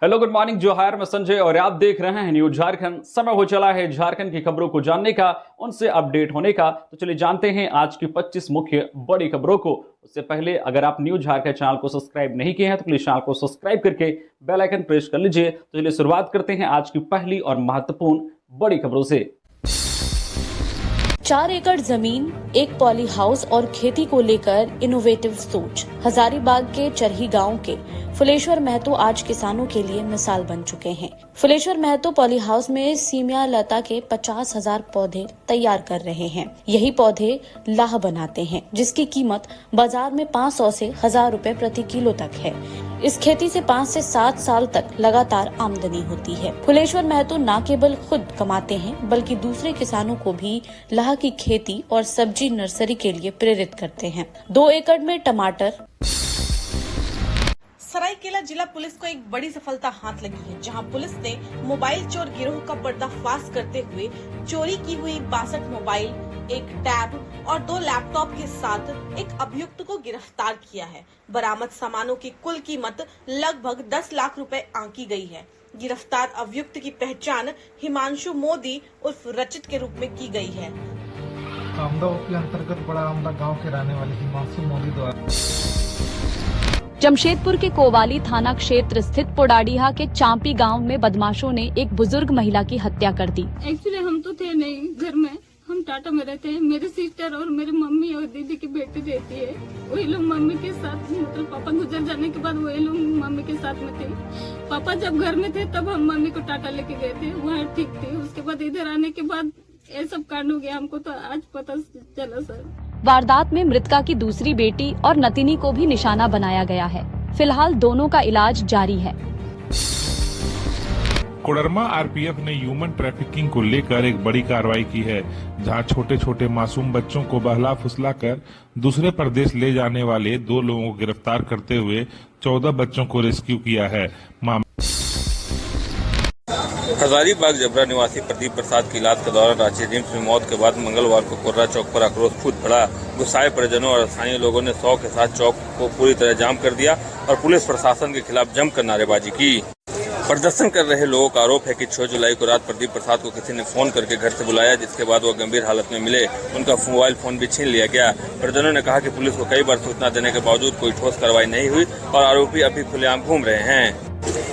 Hello good morning जोहार, मैं संजय और आप देख रहे हैं न्यूज झारखंड। समय हो चला है झारखंड की खबरों को जानने का, उनसे अपडेट होने का। तो चलिए जानते हैं आज की 25 मुख्य बड़ी खबरों को। उससे पहले अगर आप न्यूज झारखंड चैनल को सब्सक्राइब नहीं किए हैं तो प्लीज चैनल को सब्सक्राइब करके बेल आइकन प्रेस कर लीजिए। तो चलिए शुरुआत करते हैं आज की पहली और महत्वपूर्ण बड़ी खबरों से। 4 एकड़ जमीन, एक पॉली हाउस और खेती को लेकर इनोवेटिव सोच। हजारीबाग के चरही गांव के फुलेश्वर महतो आज किसानों के लिए मिसाल बन चुके हैं। फुलेश्वर महतो पॉली हाउस में सीमिया लता के 50,000 पौधे तैयार कर रहे हैं। यही पौधे लाह बनाते हैं, जिसकी कीमत बाजार में 500 से 1000 रुपए प्रति किलो तक है। इस खेती से 5 से 7 साल तक लगातार आमदनी होती है। फुलेश्वर महतो न केवल खुद कमाते हैं, बल्कि दूसरे किसानों को भी लाह की खेती और सब्जी नर्सरी के लिए प्रेरित करते हैं। 2 एकड़ में टमाटर। सरायकेला जिला पुलिस को एक बड़ी सफलता हाथ लगी है, जहां पुलिस ने मोबाइल चोर गिरोह का पर्दाफाश करते हुए चोरी की हुई 62 मोबाइल, एक टैब और 2 लैपटॉप के साथ एक अभियुक्त को गिरफ्तार किया है। बरामद सामानों की कुल कीमत लगभग 10 लाख रुपए आंकी गई है। गिरफ्तार अभियुक्त की पहचान हिमांशु मोदी उर्फ रचित के रूप में की गई है। आमदा के अंतर्गत बड़ा आमदा गांव के रहने वाले हिमांशु मोदी द्वारा जमशेदपुर के कोवाली थाना क्षेत्र स्थित पोडाडीहा के चांपी गांव में बदमाशों ने एक बुजुर्ग महिला की हत्या कर दी। एक्चुअली हम तो थे नहीं घर में, हम टाटा में रहते हैं। मेरी सिस्टर और मेरी मम्मी और दीदी की बेटी रहती है। वही लोग मम्मी के साथ, मतलब पापा गुजर जाने के बाद वही लोग मम्मी के साथ में थे। पापा जब घर में थे तब हम मम्मी को टाटा लेके गए थे, वहाँ ठीक थे। उसके बाद इधर आने के बाद ये सब कांड हो गया। हमको तो आज पता चला सर। वारदात में मृतका की दूसरी बेटी और नतिनी को भी निशाना बनाया गया है। फिलहाल दोनों का इलाज जारी है। कोडरमा आरपीएफ ने ह्यूमन ट्रैफिकिंग को लेकर एक बड़ी कार्रवाई की है, जहां छोटे छोटे मासूम बच्चों को बहला फुसला कर दूसरे प्रदेश ले जाने वाले 2 लोगों को गिरफ्तार करते हुए 14 बच्चों को रेस्क्यू किया है। हजारीबाग जबरा निवासी प्रदीप प्रसाद की इलाज के दौरान रांची रिम्स में मौत के बाद मंगलवार को कोर्रा चौक पर आक्रोश फूट पड़ा। गुस्साए परिजनों और स्थानीय लोगों ने 100 के साथ चौक को पूरी तरह जाम कर दिया और पुलिस प्रशासन के खिलाफ जमकर नारेबाजी की। प्रदर्शन कर रहे लोगों का आरोप है कि 6 जुलाई को रात प्रदीप प्रसाद को किसी ने फोन करके घर से बुलाया, जिसके बाद वो गंभीर हालत में मिले। उनका मोबाइल फोन भी छीन लिया गया। परिजनों ने कहा कि पुलिस को कई बार सूचना देने के बावजूद कोई ठोस कार्रवाई नहीं हुई और आरोपी अभी खुलेआम घूम रहे हैं।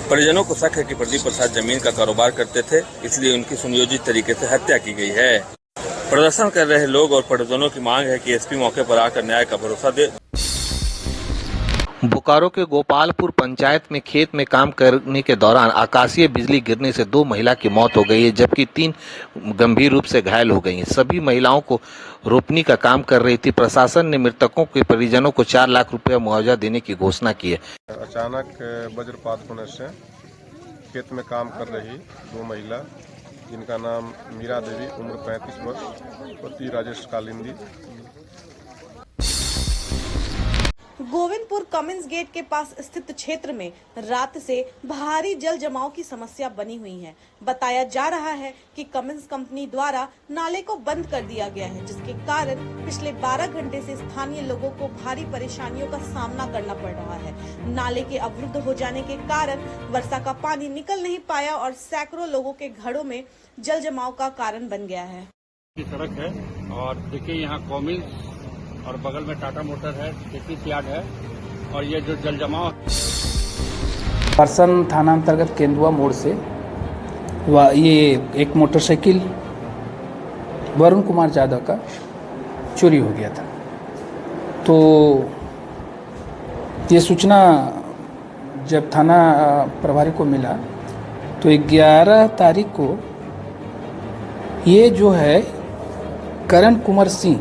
परिजनों को शक है कि प्रदीप प्रसाद जमीन का कारोबार करते थे, इसलिए उनकी सुनियोजित तरीके से हत्या की गई है। प्रदर्शन कर रहे लोग और परिजनों की मांग है कि एसपी मौके पर आकर न्याय का भरोसा दे। बोकारो के गोपालपुर पंचायत में खेत में काम करने के दौरान आकाशीय बिजली गिरने से 2 महिला की मौत हो गई है, जबकि 3 गंभीर रूप से घायल हो गई हैं। सभी महिलाओं को रोपनी का काम कर रही थी। प्रशासन ने मृतकों के परिजनों को 4 लाख रुपए मुआवजा देने की घोषणा की है। अचानक वज्रपात होने से खेत में काम कर रही 2 महिला, जिनका नाम मीरा देवी उम्र 35 वर्ष, पति राजेश कालिंदी। गोविंदपुर कमिंस गेट के पास स्थित क्षेत्र में रात से भारी जल जमाव की समस्या बनी हुई है। बताया जा रहा है कि कमिंस कंपनी द्वारा नाले को बंद कर दिया गया है, जिसके कारण पिछले 12 घंटे से स्थानीय लोगों को भारी परेशानियों का सामना करना पड़ रहा है। नाले के अवरुद्ध हो जाने के कारण वर्षा का पानी निकल नहीं पाया और सैकड़ों लोगों के घरों में जल जमाव का कारण बन गया है। सड़क है और देखिए यहाँ कॉमिन्स और बगल में टाटा मोटर है, टेक्निक यार्ड है और ये जो जल जमाव। परसन थाना अंतर्गत केंदुआ मोड़ से ये एक मोटरसाइकिल वरुण कुमार यादव का चोरी हो गया था। तो ये सूचना जब थाना प्रभारी को मिला तो 11 तारीख को ये जो है करण कुमार सिंह,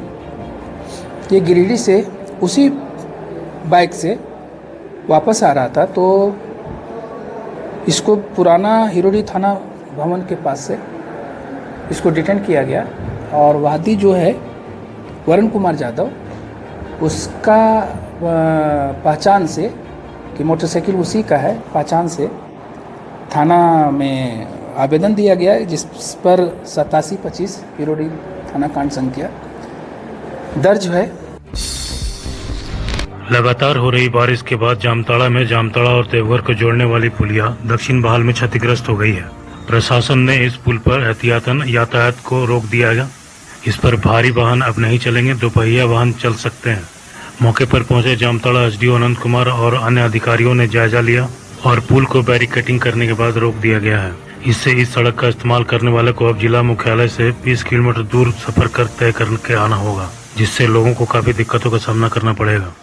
ये गिरिडीह से उसी बाइक से वापस आ रहा था, तो इसको पुराना हिरोडी थाना भवन के पास से इसको डिटेन किया गया और वादी जो है वरुण कुमार यादव, उसका पहचान से कि मोटरसाइकिल उसी का है, पहचान से थाना में आवेदन दिया गया है, जिस पर 8725 हिरोडी थाना कांड संख्या दर्ज है। लगातार हो रही बारिश के बाद जामताड़ा में जामताड़ा और देवघर को जोड़ने वाली पुलिया दक्षिण बहाल में क्षतिग्रस्त हो गई है। प्रशासन ने इस पुल पर एहतियातन यातायात को रोक दिया गया। इस पर भारी वाहन अब नहीं चलेंगे, दोपहिया वाहन चल सकते हैं। मौके पर पहुंचे जामताड़ा एसडीओ अनंत कुमार और अन्य अधिकारियों ने जायजा लिया और पुल को बैरिकेडिंग करने के बाद रोक दिया गया है। इससे इस सड़क का इस्तेमाल करने वाले को अब जिला मुख्यालय से 20 किलोमीटर दूर सफर कर तय करके आना होगा, जिससे लोगों को काफी दिक्कतों का सामना करना पड़ेगा।